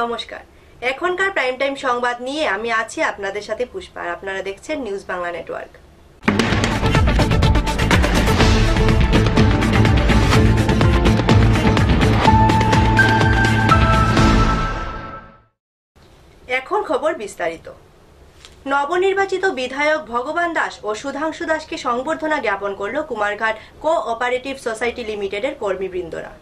নমস্কার। এখনকার prime time সংবাদ নিয়ে আমি আছি আপনাদের সাথে পুষ্পা, আর আপনারা দেখছেন নিউজ বাংলা নেটওয়ার্ক। এখন খবর বিস্তারিত। নবনির্বাচিত বিধায়ক ভগবান দাস ও সুধাংশু দাসকে সংবর্ধনা জ্ঞাপন করল কুমারঘাট কোঅপারেটিভ সোসাইটি লিমিটেডের কর্মীবৃন্দরা।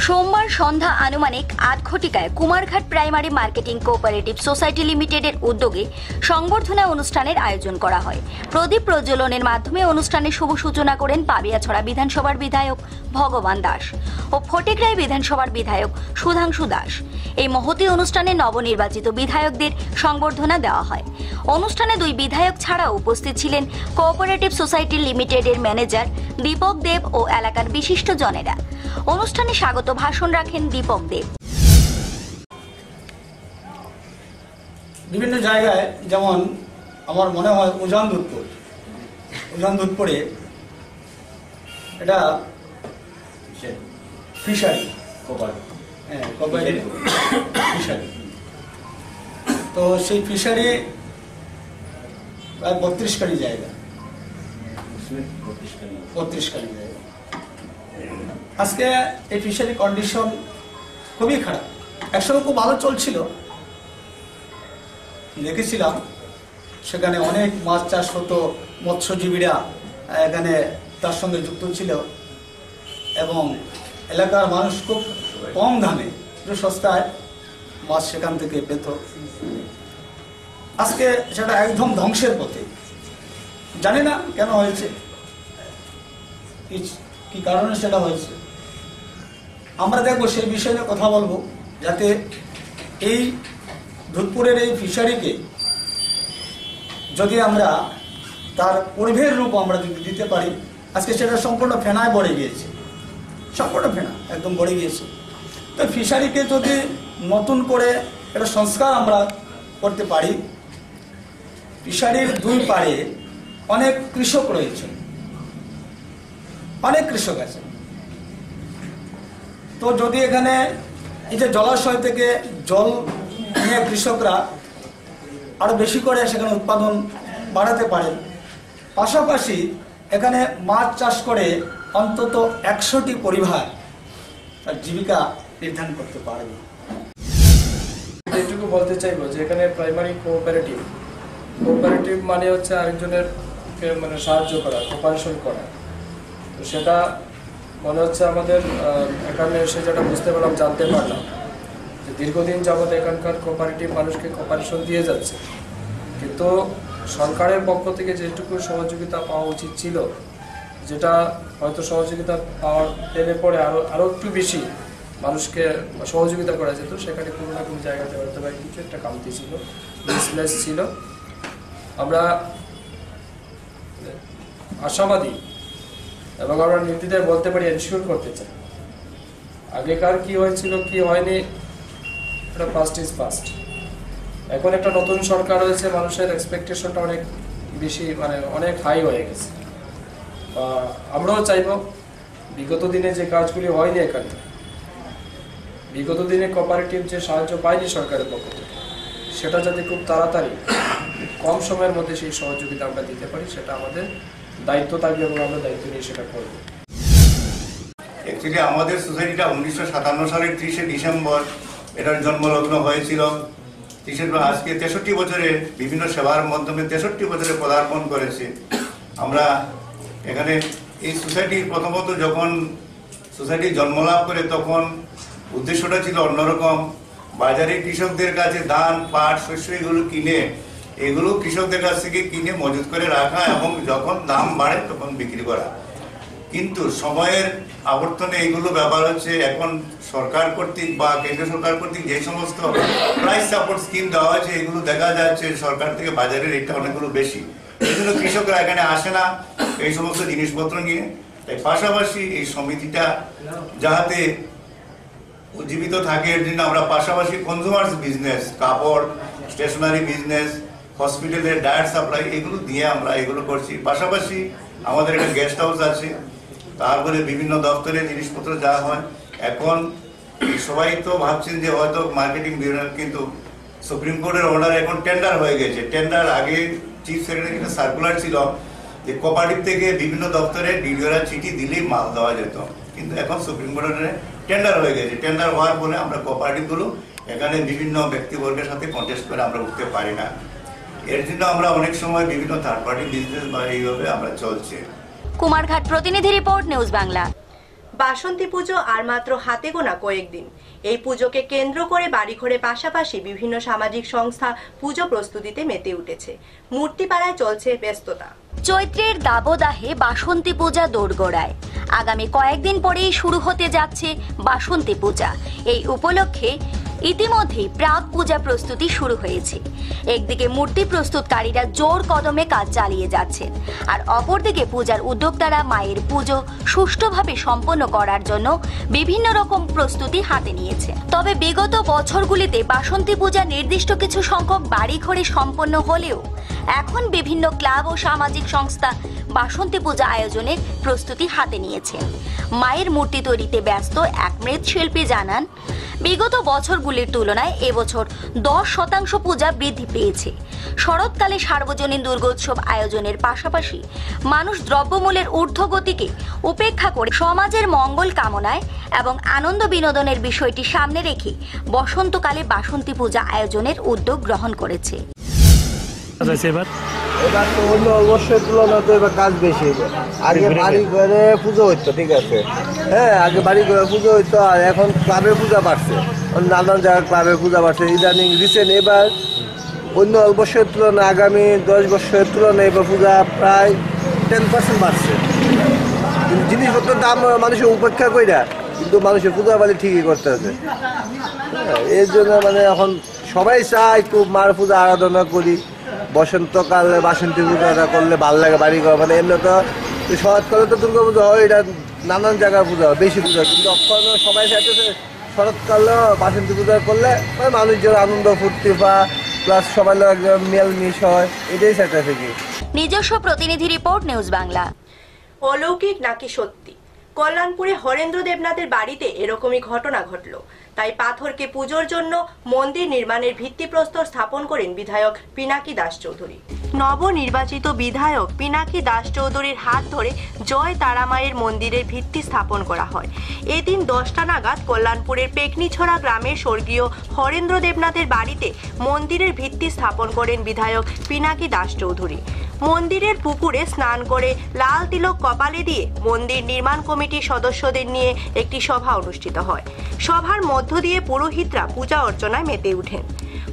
সোমবার সন্ধ্যা আনুমানিক ৮ ঘটিকায় Kumarghat primary marketing cooperative society লিমিটেডের উদ্যোগে সংবর্ধনা অনুষ্ঠানের আয়োজন করা হয়। প্রদীপ প্রজ্বলনের মাধ্যমে অনুষ্ঠানের শুভ সূচনা করেন পাবিয়াছড়া বিধানসভার বিধায়ক ভগবান দাস ও ফটিকরাই বিধানসভার বিধায়ক সুধাংশু দাস। এই মহতী অনুষ্ঠানে নবনির্বাচিত বিধায়কদের সংবর্ধনা দেওয়া হয়। অনুষ্ঠানে দুই বিধায়ক ছাড়াও উপস্থিত ছিলেন কোঅপারেটিভ সোসাইটি লিমিটেডের ম্যানেজার দীপক দেব ও এলাকার বিশিষ্ট জনেরা। অনুষ্ঠানে স্বাগত ভাষণ রাখেন দীপক দেব। বিভিন্ন জায়গায় যেমন আমার মনে হয় উজান দুধপুরে এটা ফিশারি ফিশারি, তো সেই ফিশারি প্রায় 32 কানি জায়গা, 32 কানি জায়গা। আজকে এই ফিশারি কন্ডিশন খুবই খারাপ। একসময় খুব ভালো চলছিল, দেখেছিলাম সেখানে অনেক মাছ চাষ হতো, মৎস্যজীবীরা এখানে তার সঙ্গে যুক্ত ছিল এবং এলাকার মানুষ খুব কম দামে সস্তায় মাছ সেখান থেকে পেত। আজকে সেটা একদম ধ্বংসের পথে। জানি না কেন হয়েছে, কি কারণে সেটা হয়েছে। আমরা দেখবো সেই বিষয়ে কথা বলবো, যাতে এই দুধপুরের এই ফিশারিকে যদি আমরা তার পরিবেশের রূপ আমরা যদি দিতে পারি। আজকে সেটা সম্পূর্ণ ফেনায় ভরে গিয়েছে, সম্পূর্ণ ফেনা একদম ভরে গিয়েছে। তো ফিশারিকে যদি নতুন করে একটা সংস্কার আমরা করতে পারি। ফিশারির দুই পাড়ে অনেক কৃষক রয়েছে, অনেক কৃষক আছে। তো যদি এখানে এই যে জলাশয় থেকে জল নিয়ে কৃষকরা আরো বেশি করে সেখানে উৎপাদন বাড়াতে পারেন, পাশাপাশি এখানে মাছ চাষ করে অন্তত 100টি পরিবার তার জীবিকা নির্ধারণ করতে পারবে। এইটুকু বলতে চাইবো যে এখানে প্রাইমারি কোঅপারেটিভ মানে হচ্ছে আরেকজনের মানে সাহায্য করা, কোপারেশন করা। তো সেটা মনে হচ্ছে আমাদের এখানে এসে যেটা বুঝতে পারলাম, জানতে পারলাম যে দীর্ঘদিন যাবৎ এখানকার কোঅপারেটিভ মানুষকে কোপারেশন দিয়ে যাচ্ছে, কিন্তু সরকারের পক্ষ থেকে যেটুকু সহযোগিতা পাওয়া উচিত ছিল, যেটা হয়তো সহযোগিতা পেলে পরে আরও একটু বেশি মানুষকে সহযোগিতা করা যেত, সেখানে কোনো না কোনো জায়গাতে হয়তো বা কিছু একটা কামতি ছিল, মিসপ্লেস ছিল। আমরা আশাবাদী এবং আমরা নির্দ্বিধায় বলতে পারি, এনশিওর করতে চাই। আগেকার কি হয়েছিল কি হয়নি, এটা পাস্ট ইজ পাস্ট। এখন একটা নতুন সরকার হয়েছে, মানুষের এক্সপেকটেশনটা অনেক বেশি, মানে অনেক হাই হয়ে গেছে। আমরাও চাইব বিগত দিনে যে কাজগুলি হয়নি এখানে, বিগত দিনে কোঅপারেটিভ যে সাহায্য পায়নি সরকারের পক্ষ থেকে, সেটা যাতে খুব তাড়াতাড়ি কম সময়ের মধ্যে সেই সহযোগিতা আমরা দিতে পারি, সেটা আমাদের দায়িত্ব থাকবে এবং আমরা দায়িত্ব নিয়ে সেটা করব। অ্যাকচুয়ালি আমাদের সোসাইটিটা 1957 সালের 30শে ডিসেম্বর এটার জন্মলগ্ন হয়েছিল। আজকে 63 বছরে বিভিন্ন সেবার মাধ্যমে 63 বছরে পদার্পণ করেছে। আমরা এখানে এই সোসাইটি প্রথমত যখন সোসাইটি জন্মলাভ করে তখন উদ্দেশ্যটা ছিল অন্যরকম। বাজারে কৃষকদের কাছে ধান, পাট, শস্য এগুলো কিনে, এগুলো কৃষকদের কাছ থেকে কিনে মজুত করে রাখা এবং যখন দাম বাড়ে তখন বিক্রি করা। কিন্তু সময়ের আবর্তনে এগুলো ব্যাপার হচ্ছে, এখন সরকার কর্তৃক বা কেন্দ্রীয় সরকার কর্তৃক যে সমস্ত প্রাইস সাপোর্ট স্কিম দেওয়া হয়েছে, এগুলো দেখা যাচ্ছে সরকার থেকে বাজারের রেটটা অনেকগুলো বেশি। এই জন্য কৃষকরা এখানে আসে না এই সমস্ত জিনিসপত্র নিয়ে। তাই পাশাপাশি এই সমিতিটা যাতে উজ্জীবিত থাকে, এর জন্য আমরা পাশাপাশি কনজিউমার্স বিজনেস, কাপড়, স্টেশনারি বিজনেস, হসপিটালের ডায়েট সাপ্লাই, এগুলো দিয়ে আমরা এগুলো করছি। পাশাপাশি আমাদের একটা গেস্ট হাউস আছে, তারপরে বিভিন্ন দপ্তরের জিনিসপত্র যা হয়। এখন সবাই তো ভাবছেন যে হয়তো মার্কেটিং বিভাগ, কিন্তু সুপ্রিম কোর্টের অর্ডার এখন টেন্ডার হয়ে গেছে। টেন্ডার আগে চিফ সেক্রেটারি সার্কুলার ছিল যে কোঅপারেটিভ থেকে বিভিন্ন দপ্তরে ডিডিওরা চিঠি দিলেই মাল দেওয়া যেত, কিন্তু এখন সুপ্রিম কোর্টের টেন্ডার হয়ে গেছে। টেন্ডার হওয়ার পরে আমরা কোঅপারেটিভগুলো এখানে বিভিন্ন ব্যক্তিবর্গের সাথে কন্টেস্ট করে আমরা উঠতে পারি না। এর জন্য আমরা অনেক সময় বিভিন্ন থার্ড পার্টি বিজনেস বা এইভাবে আমরা চলছে। কুমারঘাট প্রতিনিধি রিপোর্ট, নিউজ বাংলা। বাসন্তী পুজো আর মাত্র হাতে গোনা কয়েকদিন। এই পুজোকে কেন্দ্র করে বাড়িঘরে পাশাপাশি বিভিন্ন সামাজিক সংস্থা পুজো প্রস্তুতিতে মেতে উঠেছে। মূর্তিপাড়ায় চলছে ব্যস্ততা। চৈত্রের দাবদাহে বাসন্তী পূজা দোরগোড়ায়। আগামী কয়েকদিন পরেই শুরু হতে যাচ্ছে বাসন্তী পূজা। এই উপলক্ষে ইতিমধ্যেই প্রাক পূজা প্রস্তুতি শুরু হয়েছে। একদিকে মূর্তি প্রস্তুতকারীরা জোর কদমে কাজ চালিয়ে যাচ্ছেন, আর অপরদিকে পূজার উদ্যোক্তারা মায়ের পুজো সুষ্ঠুভাবে সম্পন্ন করার জন্য বিভিন্ন রকম প্রস্তুতি হাতে নিয়েছে। তবে বিগত বছরগুলিতে বাসন্তী পূজা নির্দিষ্ট কিছু সংখ্যক বাড়িঘরে সম্পন্ন হলেও এখন বিভিন্ন ক্লাব ও সামাজিক সংস্থা বাসন্তী পূজা আয়োজনের প্রস্তুতি হাতে নিয়েছেন। মায়ের মূর্তি তৈরিতে ব্যস্ত এক মৃৎশিল্পী জানান, বিগত বছরগুলির তুলনায় এবছর 10% পূজা বৃদ্ধি পেয়েছে। শরৎকালে সার্বজনীন দুর্গোৎসব আয়োজনের পাশাপাশি মানুষ দ্রব্যমূল্যের ঊর্ধ্বগতিকে উপেক্ষা করে সমাজের মঙ্গল কামনায় এবং আনন্দ বিনোদনের বিষয়টি সামনে রেখে বসন্তকালে বাসন্তী পূজা আয়োজনের উদ্যোগ গ্রহণ করেছে। এবার তো অন্য বর্ষের তুলনায় তো এবার কাজ বেশি। আগে বাড়ি ঘরে পুজো হইতো, ঠিক আছে, হ্যাঁ, আগে বাড়ি ঘরে পুজো হইতো, আর এখন ক্লাবে পূজা বাড়ছে, নানান জায়গায় ক্লাবে পূজা বাড়ছে। ইদানিং রিসেন্ট এবার অন্য বর্ষের তুলনায় আগামী 10 বছরের তুলনায় এবার পূজা প্রায় 10% বাড়ছে। কিন্তু জিনিসপত্রের দাম মানুষের উপেক্ষা কইরা কিন্তু মানুষের পূজা বাড়ি ঠিকই করতে হবে। এর জন্য মানে এখন সবাই চায় একটু মার পূজা আরাধনা করি। বসন্তকালে বাসন্তী পূজাটা করলে ভালো লাগে বাড়ি ঘর, মানে এমনি তো শরৎকালে তো দুর্গা পুজো হয়, এটা নানান জায়গায় পূজা হয়, বেশি পূজা। কিন্তু সবাই চাইতেছে শরৎকালে বাসন্তী পূজা করলে মানে মানুষজন আনন্দ ফুর্তি পা প্লাস সবাই মেল মিশ হয়, এটাই চাইতেছে কি। নিজস্ব প্রতিনিধি রিপোর্ট, নিউজ বাংলা। অলৌকিক নাকি সত্যি? কল্যাণপুরে হরেন্দ্র দেবনাথের বাড়িতে এরকমই ঘটনা ঘটল। তাই পাথরকে পুজোর জন্য মন্দির নির্মাণের ভিত্তিপ্রস্তর স্থাপন করেন বিধায়ক পিনাকি দাস চৌধুরী। নবনির্বাচিত বিধায়ক পিনাকি দাস চৌধুরীর হাত ধরে জয় তারামায়ের মন্দিরের ভিত্তি স্থাপন করা হয়। এদিন 10টা নাগাদ কল্যাণপুরের পেকনিছড়া গ্রামের স্বর্গীয় হরেন্দ্র দেবনাথের বাড়িতে মন্দিরের ভিত্তি স্থাপন করেন বিধায়ক পিনাকি দাস চৌধুরী। মন্দিরের পুকুরে স্নান করে লাল তিলক কপালে দিয়ে মন্দির নির্মাণ কমিটির সদস্যদের নিয়ে একটি সভা অনুষ্ঠিত হয়। সভার মধ্য দিয়ে পুরোহিতরা পূজা অর্চনায় মেতে ওঠেন।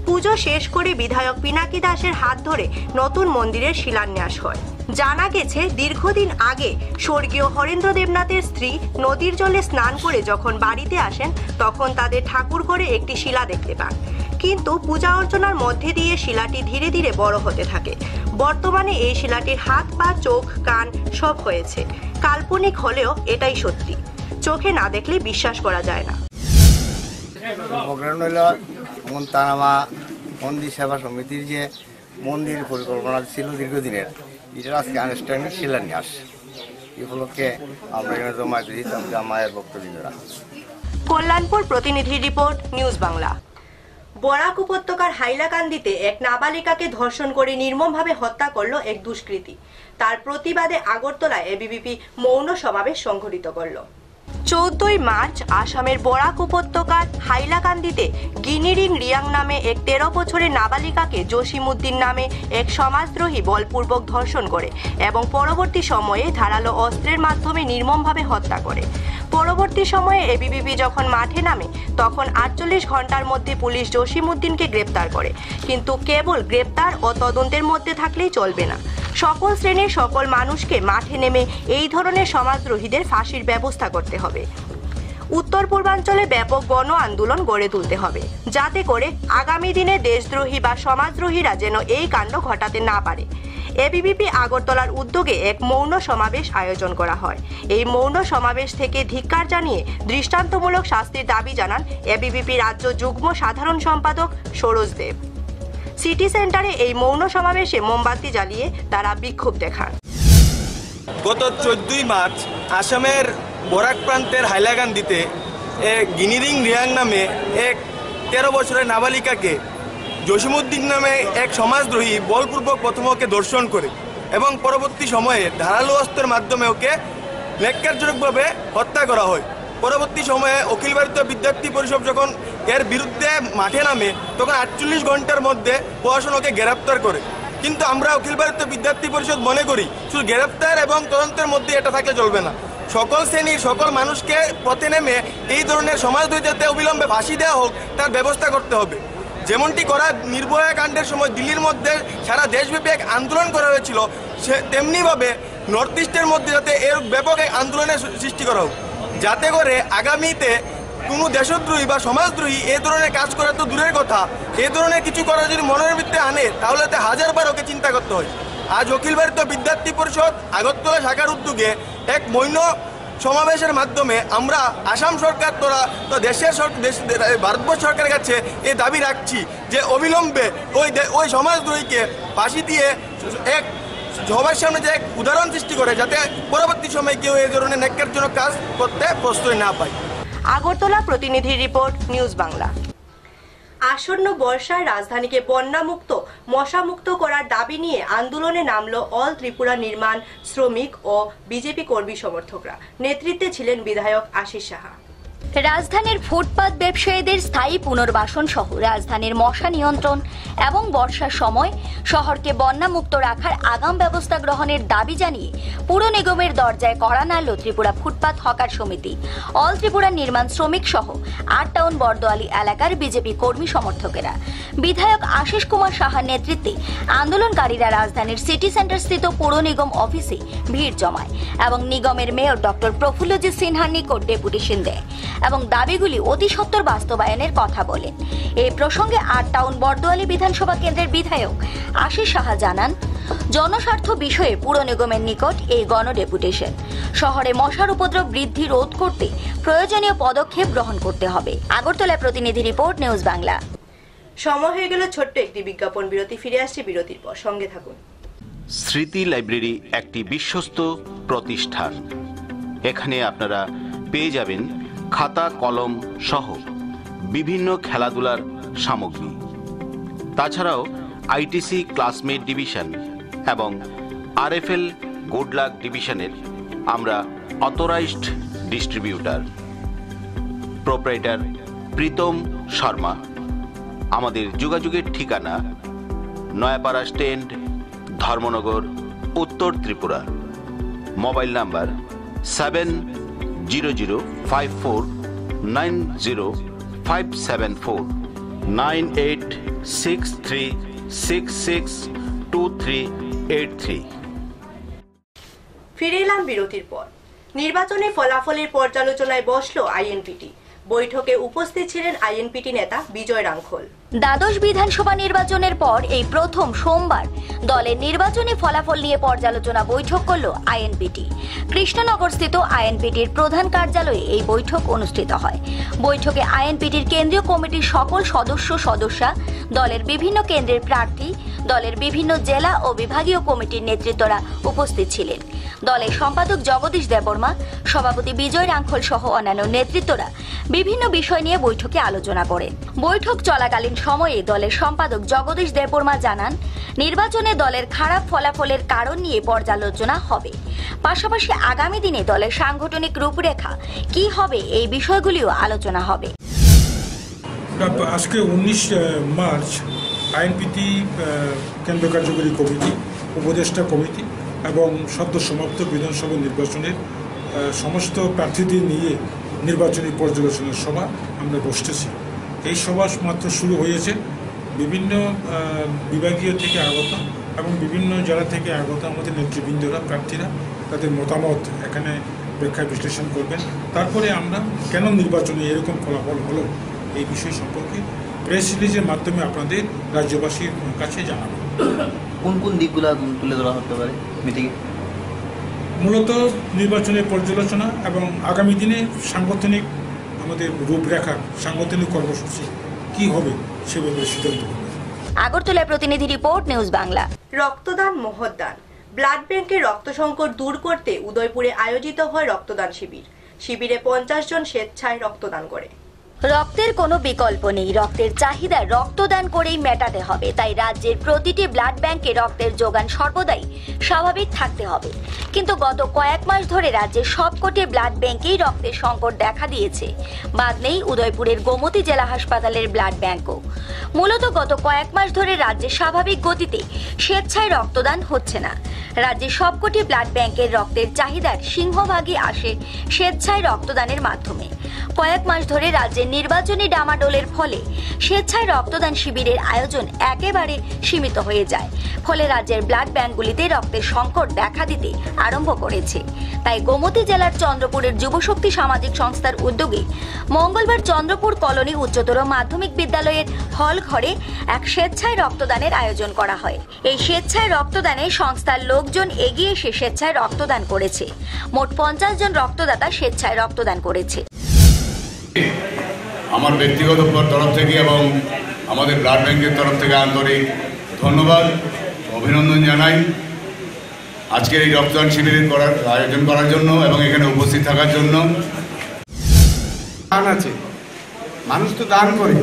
পুজো শেষ করে বিধায়ক পিনাকি দাসের হাত ধরে নতুন মন্দিরের শিলান্যাস হয়। জানা গেছে, দীর্ঘদিন আগে স্বর্গীয় হরেন্দ্র দেবনাথের স্ত্রী নদীর জলে স্নান করে যখন বাড়িতে আসেন তখন তাদের ঠাকুর ঘরে একটি শিলা দেখতে পান, কিন্তু পূজা অর্চনার মধ্যে দিয়ে শিলাটি ধীরে ধীরে বড় হতে থাকে। বর্তমানে এই শিলাটির হাত পা চোখ কান সব হয়েছে। কাল্পনিক হলেও এটাই সত্যি, চোখে না দেখলে বিশ্বাস করা যায় না। তারামা মন্দির সেবা সমিতির যে মন্দির পরিকল্পনা ছিল দীর্ঘদিনের, এটার আজকে আনুষ্ঠানিক শিলান্যাস। এই উপলক্ষে আমরা এখানে জমা দিয়েছিলাম মায়ের ভক্তবৃন্দরা। কল্যাণপুর প্রতিনিধি রিপোর্ট, নিউজ বাংলা। বরাক উপত্যকার হাইলাকান্দিতে এক নাবালিকাকে ধর্ষণ করে নির্মমভাবে হত্যা করল এক দুষ্কৃতী। তার প্রতিবাদে আগরতলায় এবিভিপি মৌন সমাবেশ সংঘটিত করল। 14ই মার্চ আসামের বরাক উপত্যকার হাইলাকান্দিতে গিনিরিং রিয়াং নামে এক 13 বছরের নাবালিকাকে জসিমউদ্দিন নামে এক সমাজদ্রোহী বলপূর্বক ধর্ষণ করে এবং পরবর্তী সময়ে ধারালো অস্ত্রের মাধ্যমে নির্মমভাবে হত্যা করে। পরবর্তী সময়ে এবিভিপি যখন মাঠে নামে তখন 48 ঘন্টার মধ্যে পুলিশ জসিমউদ্দিনকে গ্রেপ্তার করে। কিন্তু কেবল গ্রেপ্তার ও তদন্তের মধ্যে থাকলেই চলবে না, সকল শ্রেণীর সকল মানুষকে মাঠে নেমে এই ধরনের সমাজদ্রোহীদের ফাঁসির ব্যবস্থা করতে হবে। উত্তর পূর্বাঞ্চলে ব্যাপক গণ আন্দোলন গড়ে তুলতে হবে, যাতে করে আগামী দিনে দেশদ্রোহী বা সমাজদ্রোহীরা যেন এই কাণ্ড ঘটাতে না পারে। এবিভিপি আগরতলার উদ্যোগে এক মৌন সমাবেশ আয়োজন করা হয়। এই মৌন সমাবেশ থেকে ধিক্কার জানিয়ে দৃষ্টান্তমূলক শাস্তির দাবি জানান এবিভিপি রাজ্য যুগ্ম সাধারণ সম্পাদক সরোজ দেব। সিটি সেন্টারে এই মৌন সমাবেশে মোমবাতি জ্বালিয়ে তারা বিক্ষোভ দেখান। গত 14ই মার্চ আসামের বরাক প্রান্তের হাইলাকান্দিতে গিনিরিং রিয়াং নামে এক 13 বছরের নাবালিকাকে জসিমউদ্দিন নামে এক সমাজদ্রোহী বলপূর্বক প্রথমে ওকে ধর্ষণ করে এবং পরবর্তী সময়ে ধারালো অস্ত্রের মাধ্যমে ওকে ন্যাক্কারজনকভাবে হত্যা করা হয়। পরবর্তী সময়ে অখিল ভারতীয় বিদ্যার্থী পরিষদ যখন এর বিরুদ্ধে মাঠে নামে তখন 48 ঘন্টার মধ্যে প্রশাসন ওকে গ্রেপ্তার করে। কিন্তু আমরা অখিল ভারতীয় বিদ্যার্থী পরিষদ মনে করি শুধু গ্রেপ্তার এবং তদন্তের মধ্যে এটা থাকলে চলবে না, সকল শ্রেণীর সকল মানুষকে পথে নেমে এই ধরনের সমাজদ্রোহীতে অবিলম্বে ফাঁসি দেওয়া হোক তার ব্যবস্থা করতে হবে। যেমনটি করা নির্ভয়া কাণ্ডের সময় দিল্লির মধ্যে সারা দেশব্যাপী এক আন্দোলন করা হয়েছিল, তেমনিভাবে নর্থ ইস্টের মধ্যে যাতে এর ব্যাপক এক আন্দোলনের সৃষ্টি করা হোক, যাতে করে আগামীতে কোনো দেশদ্রোহী বা সমাজদ্রোহী এ ধরনের কাজ করা তো দূরের কথা, এ ধরনের কিছু করা যদি মনের ভিত্তিতে আনে তাহলে তে হাজারবার ওকে চিন্তা করতে হয়। আজ অখিল ভারতীয় বিদ্যার্থী পরিষদ আগরতলা শাখার উদ্যোগে এক মৌন সমাবেশের মাধ্যমে আমরা আসাম সরকার তো দেশের ভারতবর্ষ সরকারের কাছে এই দাবি রাখছি যে অবিলম্বে ওই সমাজদ্রোহীকে ফাঁসি দিয়ে এক সবার সামনে যে এক উদাহরণ সৃষ্টি করে যাতে পরবর্তী সময় কেউ এই ধরনের ন্যাক্কারজনক কাজ করতে প্রশ্রয় না পায়। আগরতলা প্রতিনিধির রিপোর্ট, নিউজ বাংলা। আসন্ন বর্ষায় রাজধানীকে বন্যামুক্ত মশামুক্ত করার দাবি নিয়ে আন্দোলনে নামল অল ত্রিপুরা নির্মাণ শ্রমিক ও বিজেপি কর্মী সমর্থকরা। নেতৃত্বে ছিলেন বিধায়ক আশিস সাহা। রাজধানীর ফুটপাত ব্যবসায়ীদের স্থায়ী পুনর্বাসন সহ রাজধানীর মশা নিয়ন্ত্রণ এবং বর্ষার সময় শহরকে বন্যামুক্ত রাখার আগাম ব্যবস্থা গ্রহণের দাবি জানিয়ে পুর নিগমের দরজায় কড়া নাড়ল ত্রিপুরা ফুটপাত হকার সমিতি, অল ত্রিপুরা নির্মাণ শ্রমিক সহ 8 টাউন বরদোয়ালি এলাকার বিজেপি কর্মী সমর্থকেরা। বিধায়ক আশিস কুমার সাহার নেতৃত্বে আন্দোলনকারীরা রাজধানীর সিটি সেন্টার স্থিত পুর নিগম অফিসে ভিড় জমায় এবং নিগমের মেয়র ডক্টর প্রফুল্লজিৎ সিনহার নিকট ডেপুটেশন দেয় এবং দাবিগুলি অতি সত্বর বাস্তবায়নের কথা বলেন। এই প্রসঙ্গে 8 টাউন বরদোয়ালি বিধানসভা কেন্দ্রের বিধায়ক আশিস সাহা জানান, জনস্বার্থ বিষয়ে পুর নিগমের নিকট এই গণডেপুটেশন। শহরে মশার উপদ্রব বৃদ্ধি রোধ করতে প্রয়োজনীয় পদক্ষেপ গ্রহণ করতে হবে। আগরতলা প্রতিনিধি রিপোর্ট, নিউজ বাংলা। সময় হয়ে গেল ছোট্ট একটি বিজ্ঞাপন বিরতি। ফিরে আসছে বিরতির পর, সঙ্গে থাকুন। স্মৃতি লাইব্রেরি একটি বিশ্বস্ত প্রতিষ্ঠান। এখানে আপনারা পেয়ে যাবেন খাতা কলম সহ বিভিন্ন খেলাধুলার সামগ্রী। তাছাড়াও আইটিসি ক্লাসমেট ডিভিশন এবং আরএফএল গুড লাক ডিভিশনের আমরা authorised distributor. Proprietor Pritam Sharma. আমাদের যোগাযোগের ঠিকানা নয়াপাড়া স্ট্যান্ড, ধর্মনগর, উত্তর ত্রিপুরা। Mobile number 7005490574 9863662383। ফিরে এলাম বিরতির পর। নির্বাচনী ফলাফলের পর্যালোচনায় বসল আইএনপিটি। বৈঠকে উপস্থিত ছিলেন আইএনপিটি নেতা বিজয় রাংখল। দ্বাদশ বিধানসভা নির্বাচনের পর এই প্রথম সোমবার দলের নির্বাচনী ফলাফল নিয়ে পর্যালোচনা বৈঠক করল আইএনপিটি। কৃষ্ণনগর স্থিত আইএনপিটির প্রধান কার্যালয়ে এই বৈঠক অনুষ্ঠিত হয়। বৈঠকে আইএনপিটির কেন্দ্রীয় কমিটির সকল সদস্যা, দলের বিভিন্ন কেন্দ্রের প্রার্থী, দলের বিভিন্ন জেলা ও বিভাগীয় কমিটির নেতৃত্বরা উপস্থিত ছিলেন। দলের সম্পাদক জগদীশ দেববর্মা, সভাপতি বিজয় রাংখল সহ অন্যান্য নেতৃত্বরা বিভিন্ন বিষয় নিয়ে বৈঠকে আলোচনা করেন। বৈঠক চলাকালীন সময়ে দলের সম্পাদক জগদীশ দেববর্মা জানান, নির্বাচনে দলের খারাপ ফলাফলের কারণ নিয়ে পর্যালোচনা হবে। পাশাপাশি আগামী দিনে দলের সাংগঠনিক রূপরেখা কি হবে এই বিষয়গুলিও আলোচনা হবে। আজকে 19 মার্চ আইএনপিটি কেন্দ্র কার্যকরী কমিটি, উপদেষ্টা কমিটি এবং সদ্য সমাপ্ত বিধানসভা নির্বাচনের সমস্ত প্রার্থীদের নিয়ে নির্বাচনী পর্যালোচনার সভা আমরা বসতেছি। এই সভা মাত্র শুরু হয়েছে। বিভিন্ন বিভাগীয় থেকে আগত এবং বিভিন্ন জেলা থেকে আগত আমাদের নেতৃবৃন্দরা, প্রার্থীরা তাদের মতামত এখানে ব্যাখ্যা বিশ্লেষণ করবেন। তারপরে আমরা কেন নির্বাচনে এরকম ফলাফল হলো এই বিষয় সম্পর্কে প্রেস রিলিজের মাধ্যমে আপনাদের রাজ্যবাসীর কাছে জানাবো। কোন কোন দিকগুলো তুলে ধরা হতে পারে মিটিংয়ে? মূলত নির্বাচনের পর্যালোচনা এবং আগামী দিনে সাংগঠনিক আমাদের রূপরেখা, সাংগঠনিক কর্মসূচি কি হবে সে ব্যাপারে সিদ্ধান্ত হবে। আগরতলা প্রতিনিধি রিপোর্ট, নিউজ বাংলা। রক্তদান মহৎদান। ব্লাড ব্যাংকের রক্ত সংকট দূর করতে উদয়পুরে আয়োজিত হয় রক্তদান শিবির। শিবিরে 50 জন স্বেচ্ছায় রক্তদান করে। রক্তের কোনো বিকল্প নেই, রক্তের চাহিদা রক্তদান করেই মেটাতে হবে। তাই রাজ্যের প্রতিটি ব্লাড ব্যাংকে রক্তের যোগান সর্বদাই স্বাভাবিক থাকতে হবে। কিন্তু গত কয়েক মাস ধরে রাজ্যের সবকটি ব্লাড ব্যাংকেই রক্তের সংকট দেখা দিয়েছে। বাদ নেই উদয়পুরের গোমতী জেলা হাসপাতালের ব্লাড ব্যাংকও। মূলত গত কয়েক মাস ধরে রাজ্যে স্বাভাবিক গতিতে স্বেচ্ছায় রক্তদান হচ্ছে না। রাজ্যের সবকটি ব্লাড ব্যাংকের রক্তের চাহিদার সিংহভাগই আসে স্বেচ্ছায় রক্তদানের মাধ্যমে। কয়েক মাস ধরে রাজ্যের নির্বাচনী ডামাডোলের ফলে স্বেচ্ছায় রক্তদান শিবিরের আয়োজন একেবারে সীমিত হয়ে যায়। ফলে রাজ্যের ব্লাড ব্যাংকগুলিতে রক্তের সংকট দেখা দিতে আরম্ভ করেছে। তাই গোমতী জেলার চন্দ্রপুরের যুবশক্তি সামাজিক সংস্থার উদ্যোগে মঙ্গলবার চন্দ্রপুর কলোনি উচ্চতর মাধ্যমিক বিদ্যালয়ের হল ঘরে এক স্বেচ্ছায় রক্তদানের আয়োজন করা হয়। এই স্বেচ্ছায় রক্তদানে সংস্থার লোকজন এগিয়ে এসে স্বেচ্ছায় রক্তদান করেছে। মোট 50 জন রক্তদাতা স্বেচ্ছায় রক্তদান করেছে। আমার ব্যক্তিগত তরফ থেকে এবং আমাদের ব্লাড ব্যাংকের তরফ থেকে আন্তরিক ধন্যবাদ অভিনন্দন জানাই আজকের এই রক্তদান শিবিরের আয়োজন করার জন্য এবং এখানে উপস্থিত থাকার জন্য। দান আছে, মানুষ তো দান করে,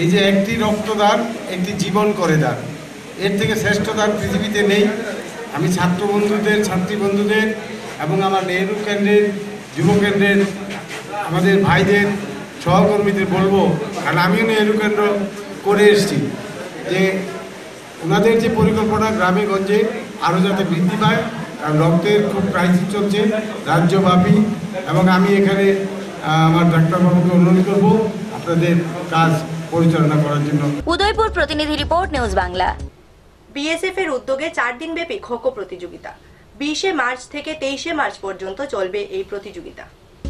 এই যে একটি রক্তদান একটি জীবন করে দান, এর থেকে শ্রেষ্ঠ দান পৃথিবীতে নেই। আমি ছাত্র বন্ধুদের, ছাত্রী বন্ধুদের এবং আমার নেহরু কেন্দ্রের, যুব কেন্দ্রের আমাদের ভাইদের, সহকর্মীদের বলবো, কারণ আমিও নেহরু কেন্দ্র করে এসেছি, যে ওনাদের যে পরিকল্পনা গ্রামে গঞ্জে আরও যাতে বৃদ্ধি পায়, কারণ রক্তের খুব ক্রাইসিস চলছে রাজ্যব্যাপী। এবং আমি এখানে আমার ডাক্তারবাবুকে অনুরোধ করব আপনাদের কাজ পরিচালনা করার জন্য। উদয়পুর প্রতিনিধি রিপোর্ট, নিউজ বাংলা। বিএসএফ এর উদ্যোগে 4 দিনব্যাপী খো-খো প্রতিযোগিতা 20 মার্চ থেকে 23 মার্চ পর্যন্ত চলবে এই প্রতিযোগিতা।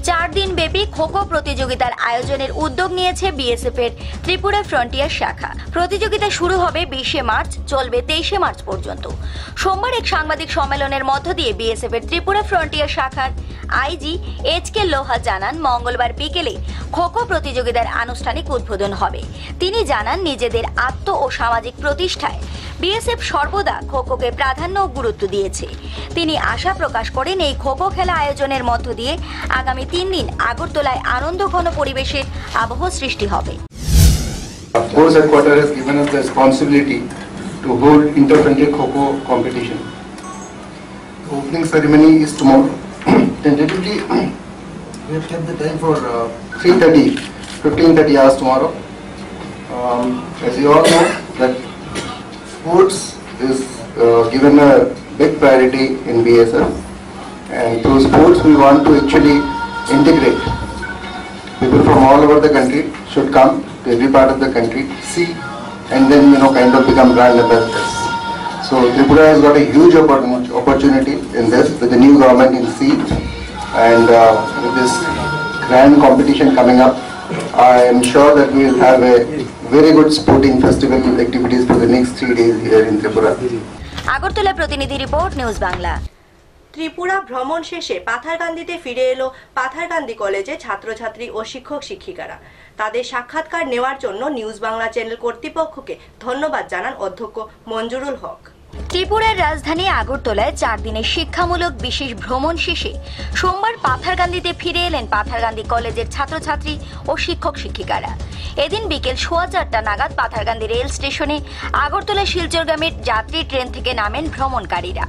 4 দিন ব্যাপী খো-খো প্রতিযোগিতার আয়োজনের উদ্যোগ নিয়েছে বিএসএফ এর ত্রিপুরা ফ্রন্টিয়ার শাখা। প্রতিযোগিতা শুরু হবে 20 মার্চ, চলবে 23 মার্চ পর্যন্ত। সোমবার এক সাংবাদিক সম্মেলনের মধ্য দিয়ে বিএসএফ এর ত্রিপুরা ফ্রন্টিয়ার শাখার আইজি এইচ.কে লোহা জানান, মঙ্গলবার বিকেলে খো-খো প্রতিযোগিতার আনুষ্ঠানিক উদ্বোধন হবে। তিনি জানান, নিজেদের আত্ম ও সামাজিক প্রতিষ্ঠায় বিএসএফ সর্বদা খো-খোকে প্রাধান্য ও গুরুত্ব দিয়েছে। তিনি আশা প্রকাশ করেন, এই খো-খো খেলা আয়োজনের মধ্য দিয়ে আগামী 3 দিন আগরতলায় আনন্দঘন পরিবেশের আবহ সৃষ্টি হবে। Force headquarters has given us the responsibility to hold inter-country Kho-Kho competition. The opening ceremony is tomorrow. Tentatively, we have kept the time for 15:30 hours tomorrow. As you all know, that sports is given a big priority in BSF, and through sports we want to actually integrate people from all over the country should come to every part of the country, see, and then kind of become brand ambassadors. So Tripura has got a huge opportunity in this with the new government in seat, and with this grand competition coming up, I am sure that we will have a very good sporting festival activities for the next 3 days here in Tripura. Agartala প্রতিনিধি report, news Bangla. Tripura ভ্রমণ শেষে পাথারকান্দিতে ফিরে এলো পাথারকান্দি কলেজে ছাত্রছাত্রী ও শিক্ষক শিক্ষিকারা। তাদের সাক্ষাৎকার নেওয়ার জন্য নিউজ বাংলা চ্যানেল কর্তৃপক্ষকে ধন্যবাদ জানান অধ্যক্ষ মঞ্জুরুল হক। ত্রিপুরার রাজধানী আগরতলায় 4 দিনের শিক্ষামূলক বিশেষ ভ্রমণ শেষে সোমবার পাথারকান্দিতে ফিরে এলেন পাথারকান্দি কলেজের ছাত্রছাত্রী ও শিক্ষক শিক্ষিকারা। এদিন বিকেল 4:15 নাগাদ পাথারকান্দি রেল স্টেশনে আগরতলা শিলচরগামীর যাত্রী ট্রেন থেকে নামেন ভ্রমণকারীরা।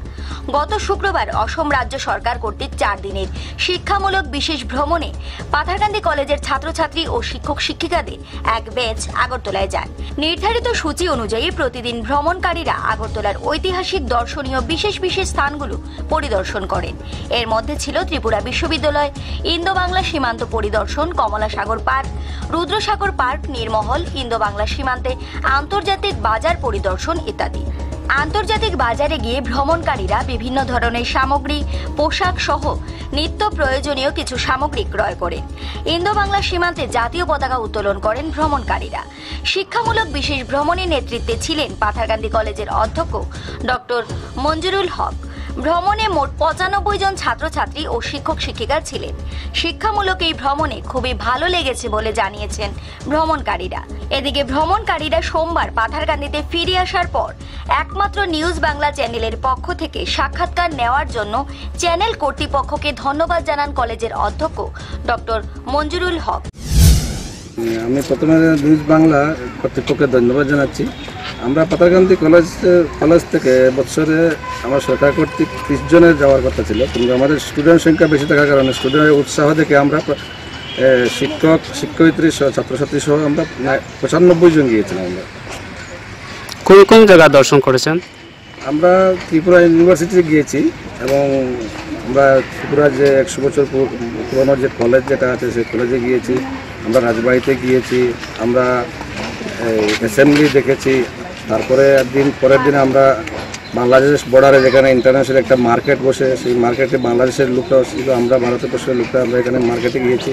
গত শুক্রবার অসম রাজ্য সরকার কর্তৃক 4 দিনের শিক্ষামূলক বিশেষ ভ্রমণে পাথারকান্দি কলেজের ছাত্রছাত্রী ও শিক্ষক শিক্ষিকাদের এক ব্যাচ আগরতলায় যান। নির্ধারিত সূচি অনুযায়ী প্রতিদিন ভ্রমণকারীরা আগরতলার ঐতিহাসিক দর্শনীয় বিশেষ বিশেষ স্থানগুলো পরিদর্শন করেন। এর মধ্যে ছিল ত্রিপুরা বিশ্ববিদ্যালয়, ইন্দো বাংলা সীমান্ত পরিদর্শন, Kamala Sagar park, Rudrasagar park, Neermahal, Indo Bangla সীমান্তে আন্তর্জাতিক বাজার পরিদর্শন ইত্যাদি। আন্তর্জাতিক বাজারে গিয়ে ভ্রমণকারীরা বিভিন্ন ধরনের সামগ্রী, পোশাক সহ নিত্য প্রয়োজনীয় কিছু সামগ্রী ক্রয় করেন। ইন্দো বাংলা সীমান্তে জাতীয় পতাকা উত্তোলন করেন ভ্রমণকারীরা। শিক্ষামূলক বিশেষ ভ্রমণের নেতৃত্বে ছিলেন পাথারকান্দি কলেজের অধ্যক্ষ ডক্টর মঞ্জুরুল হক। ভ্রমণে মোট 95 জন ছাত্রছাত্রী ও শিক্ষক শিক্ষিকা ছিলেন। শিক্ষামূলক এই ভ্রমণে খুবই ভালো লেগেছে বলে জানিয়েছেন ভ্রমণকারীরা। এদিকে ভ্রমণকারীরা সোমবার পাথারকান্দিতে ফিরে আসার পর একমাত্র নিউজ বাংলা চ্যানেলের পক্ষ থেকে সাক্ষাৎকার নেওয়ার জন্য চ্যানেল কর্তৃপক্ষকে ধন্যবাদ জানান কলেজের অধ্যক্ষ ডক্টর মঞ্জুরুল হক। আমি প্রথমে নিউজ বাংলা কর্তৃপক্ষকে ধন্যবাদ জানাচ্ছি। আমরা পাথারকান্দি কলেজ থেকে বছরে আমার সরকার কর্তৃক 30 জনের যাওয়ার কথা ছিল, কিন্তু আমাদের স্টুডেন্ট সংখ্যা বেশি থাকার কারণে স্টুডেন্টের উৎসাহ দেখে আমরা শিক্ষক শিক্ষয়িত্রী সহ ছাত্রছাত্রী সহ আমরা 95 জন গিয়েছিলাম। আমরা কোন কোন জায়গা দর্শন করেছেন? আমরা ত্রিপুরা ইউনিভার্সিটিতে গিয়েছি এবং আমরা ত্রিপুরা যে 100 বছর পুরনো যে কলেজ যেটা আছে সেই কলেজে গিয়েছি, আমরা রাজবাড়িতে গিয়েছি, আমরা অ্যাসেম্বলি দেখেছি। তারপরে পরের দিন আমরা বাংলাদেশ বর্ডারে যেখানে ইন্টারন্যাশনাল একটা মার্কেট বসে, সেই মার্কেটে বাংলাদেশের লোকটাও ছিল, আমরা ভারতবর্ষের লোকটা আমরা এখানে মার্কেটে গিয়েছি।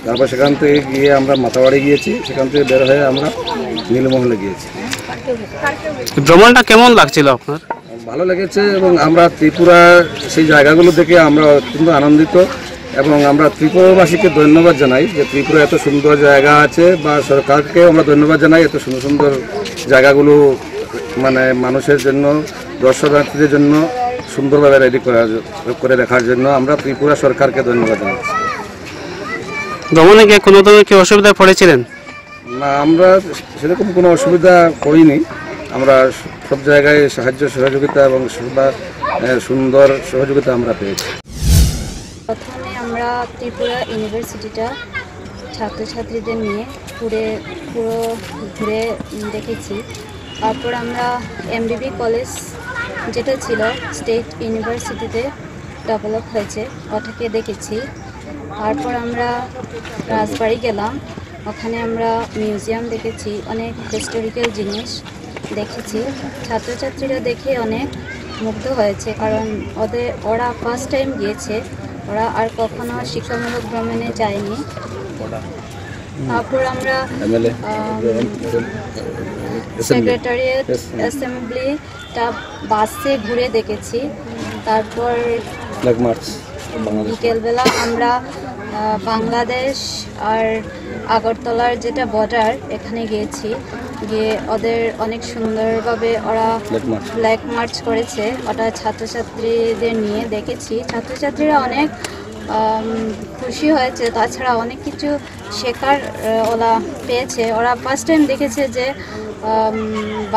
তারপর সেখান থেকে গিয়ে আমরা মাতাবাড়ি গিয়েছি, সেখান থেকে বের হয়ে আমরা নীলমহলে গিয়েছি। ভ্রমণটা কেমন লাগছিল আপনার? ভালো লেগেছে এবং আমরা ত্রিপুরা সেই জায়গাগুলো দেখে আমরা অত্যন্ত আনন্দিত এবং আমরা ত্রিপুরাবাসীকে ধন্যবাদ জানাই যে ত্রিপুরা এত সুন্দর জায়গা আছে, বা সরকারকে আমরা ধন্যবাদ জানাই এত সুন্দর সুন্দর জায়গাগুলো মানে মানুষের জন্য, দর্শনার্থীদের জন্য সুন্দরভাবে রেডি করে রাখার জন্য আমরা ত্রিপুরা সরকারকে ধন্যবাদ জানাচ্ছি। ভ্রমণে গিয়ে কোনো ধরনের কি অসুবিধায় পড়েছিলেন? না, আমরা সেরকম কোনো অসুবিধা করিনি। আমরা সব জায়গায় সাহায্য সহযোগিতা এবং সুন্দর সহযোগিতা আমরা পেয়েছি। প্রথমে আমরা ত্রিপুরা ইউনিভার্সিটিটা ছাত্রছাত্রীদের নিয়ে পুরো ঘুরে দেখেছি। তারপর আমরা এমবিবি কলেজ যেটা ছিল স্টেট ইউনিভার্সিটিতে ডেভেলপ হয়েছে ওটাকে দেখেছি। তারপর আমরা রাজবাড়ি গেলাম, ওখানে আমরা মিউজিয়াম দেখেছি, অনেক হিস্টোরিক্যাল জিনিস দেখেছি। ছাত্রছাত্রীরা দেখে অনেক মুগ্ধ হয়েছে, কারণ ওরা ফার্স্ট টাইম গিয়েছে, ওরা আর কখনো শিক্ষামূলক ভ্রমণে যায়নি। তারপর আমরা সেক্রেটারিয়েট অ্যাসেম্বলিটা বাসে ঘুরে দেখেছি। তারপর বিকেলবেলা আমরা বাংলাদেশ আর আগরতলার যেটা বর্ডার এখানে গিয়েছি, গিয়ে ওদের অনেক সুন্দরভাবে ওরা ফ্ল্যাগ মার্চ করেছে, ওটা ছাত্রছাত্রীদের নিয়ে দেখেছি। ছাত্রছাত্রীরা অনেক খুশি হয়েছে, তাছাড়া অনেক কিছু শেখার ওরা পেয়েছে। ওরা ফার্স্ট টাইম দেখেছে যে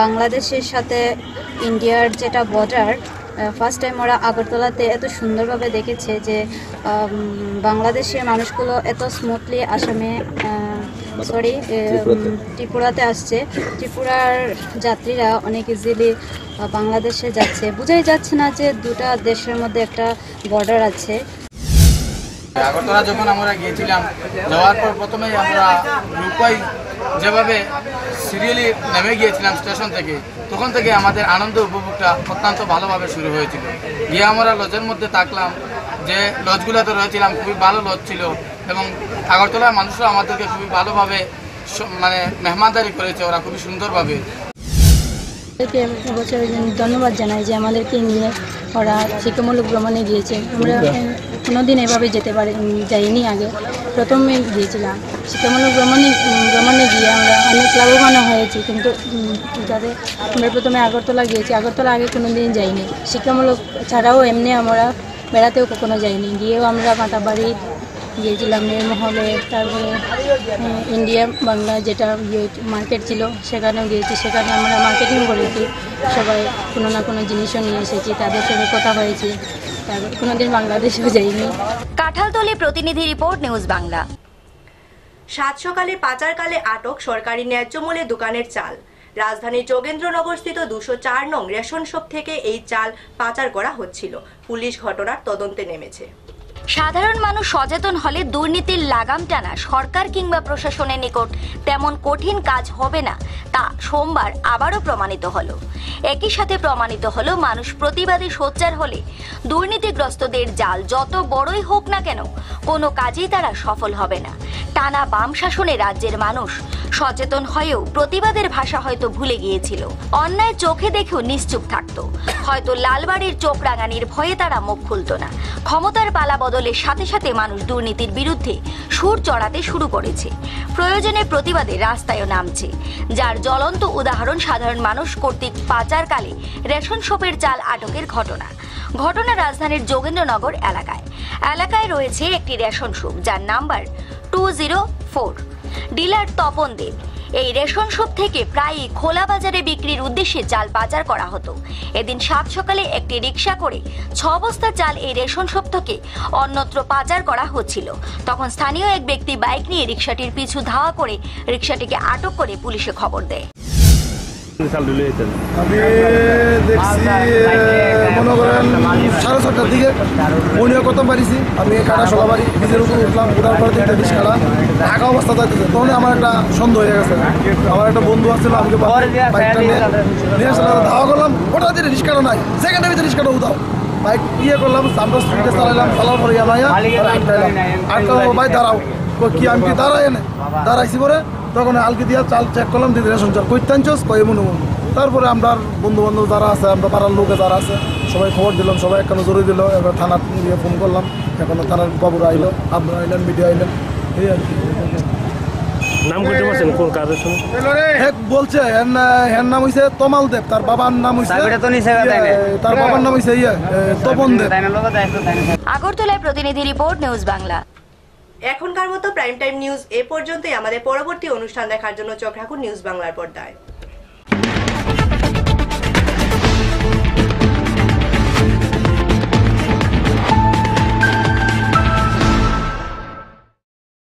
বাংলাদেশের সাথে ইন্ডিয়ার যেটা বর্ডার, ফার্স্ট টাইম ওরা আগরতলাতে এত সুন্দরভাবে দেখেছে যে বাংলাদেশের মানুষগুলো এত স্মুথলি ত্রিপুরাতে আসছে। ত্রিপুরার যাত্রীরা অনেক ইজিলি বাংলাদেশে যাচ্ছে, বোঝাই যাচ্ছে না যে দুটা দেশের মধ্যে একটা বর্ডার আছে। আগরতলা যখন আমরা গিয়েছিলাম, যাওয়ার পর প্রথমেই আমরা গ্রুপাই যেভাবে সিরিয়ালি নেমে গিয়েছিলাম স্টেশন থেকে, তখন থেকে আমাদের আনন্দ উপভোগটা অত্যন্ত ভালোভাবে শুরু হয়েছিল। গিয়ে আমরা লজের মধ্যে থাকলাম, যে লজগুলোতে রয়েছিলাম খুবই ভালো লজ ছিল এবং আগরতলার মানুষরা আমাদেরকে খুবই ভালোভাবে মানে মেহমানদারি করেছে, ওরা খুবই সুন্দরভাবে। ধন্যবাদ জানাই যে আমাদেরকে নিয়ে ওরা শিক্ষামূলক ভ্রমণে গিয়েছে। আমরা কোনোদিন এভাবে যাইনি, আগে প্রথমে গিয়েছিলাম। শিক্ষামূলক ভ্রমণে গিয়ে আমরা অনেক লাভবান হয়েছি, কিন্তু যাতে আমরা প্রথমে আগরতলা গিয়েছি, আগরতলা আগে কোনোদিন যাইনি। শিক্ষামূলক ছাড়াও এমনি আমরা বেড়াতেও কখনো যাইনি। গিয়েও আমরা মাতাবাড়ি গিয়েছিলাম, নীলমহলে, তারপরে ইন্ডিয়া বাংলা যেটা মার্কেট ছিল সেখানেও গিয়েছি। সেখানে আমরা মার্কেটিং করেছি, সবাই কোনো না কোনো জিনিসও নিয়ে এসেছি, তাদের সঙ্গে কথা হয়েছে। তারপর কোনোদিন বাংলাদেশেও যাইনি। কাঁঠালতলী প্রতিনিধি রিপোর্ট, নিউজ বাংলা। সাত সকালে পাচারকালে আটক সরকারি ন্যায্য মূল্যে দোকানের চাল। রাজধানীর যোগেন্দ্রনগরস্থিত 204 নং রেশন শপ থেকে এই চাল পাচার করা হচ্ছিল। পুলিশ ঘটনার তদন্তে নেমেছে। সাধারণ মানুষ সচেতন হলে দুর্নীতির লাগাম টানা সরকার কিংবা প্রশাসনের নিকট তেমন কঠিন কাজ হবে না, তা সোমবার আবারও প্রমাণিত হলো। একই সাথে প্রমাণিত হলো মানুষ প্রতিবাদী সোচ্চার হলে দুর্নীতিগ্রস্তদের জাল যত বড়ই হোক না কেন কোনো কাজেই তারা সফল হবে না। টানা বাম শাসনে রাজ্যের মানুষ সচেতন হয়েও প্রতিবাদের ভাষা হয়তো ভুলে গিয়েছিল। অন্যায় চোখে দেখেও নিশ্চুপ থাকতো, হয়তো লালবাড়ির চোখ রাঙানির ভয়ে তারা মুখ খুলত না। ক্ষমতার পালা বদলের সাথে সাথে মানুষ দুর্নীতির বিরুদ্ধে সুর চড়াতে শুরু করেছে, প্রয়োজনে প্রতিবাদে রাস্তায়ও নামছে, যার জ্বলন্ত উদাহরণ সাধারণ মানুষ কর্তৃক পাচারকালে রেশন শপের চাল আটকের ঘটনা রাজধানীর যোগেন্দ্রনগর এলাকায় রয়েছে একটি রেশন শপ যার নাম্বার 204। ডিলার তপন দেব। এই রেশন শপ থেকে প্রায়ই খোলা বাজারে বিক্রির উদ্দেশ্যে চাল পাচার করা হতো। এদিন সাত সকালে একটি রিক্সা করে 6 বস্তা চাল এই রেশন শপ থেকে অন্যত্র পাচার করা হচ্ছিল। তখন স্থানীয় এক ব্যক্তি বাইক নিয়ে রিক্সাটির পিছু ধাওয়া করে রিক্সাটিকে আটক করে পুলিশে খবর দেয়। আমি দেখছি মনে করেন 6:30টার দিকে মনিয়া কত পারিছি, আমি কাটা সোলা বাড়ি বীজের উপর উঠলাম, উঠার পর থেকে বিষ কাটা ঢাকা অবস্থা যাইতেছে। তখন আমার একটা সন্দেহ হয়ে গেছে, আমার একটা বন্ধু আসছিল, আমাকে বাইকটা নিয়ে আসলে ধাওয়া করলাম, ওটা দিয়ে রিক্সাটা নাই, সেকেন্ডের ভিতরে রিক্সাটা উঠাও, বাইক করলাম, আমরা স্পিডে চালাইলাম, চালার পরে আটকালাম, ভাই দাঁড়াও, কি আমি কি দাঁড়াইছি পরে তখন আলকি দিয়া চাল চেক করলাম, দিদি রেশন চাল কইতাঞ্চস কয়ে মনে তারপরে আমরা বন্ধু বান্ধব যারা আছে, আমরা পাড়ার লোকে যারা আছে সবাই খবর দিলাম, সবাই এখানে জরুরি দিল, এবার থানা গিয়ে ফোন করলাম, এখন থানার বাবুরা আইলো, আপনারা আইলেন, মিডিয়া আইলেন, এই আর কি। নাম করতে পারছেন কোন কাজের সঙ্গে? বলছে এর নাম হইছে তমাল দেব, তার বাবার নাম হইছে তপন দেব। আগরতলায় প্রতিনিধি রিপোর্ট, নিউজ বাংলা। এখনকার মতো প্রাইম টাইম নিউজ এ পর্যন্তই। আমাদের পরবর্তী অনুষ্ঠান দেখার জন্য চোখ রাখুন নিউজ বাংলার পর্দায়।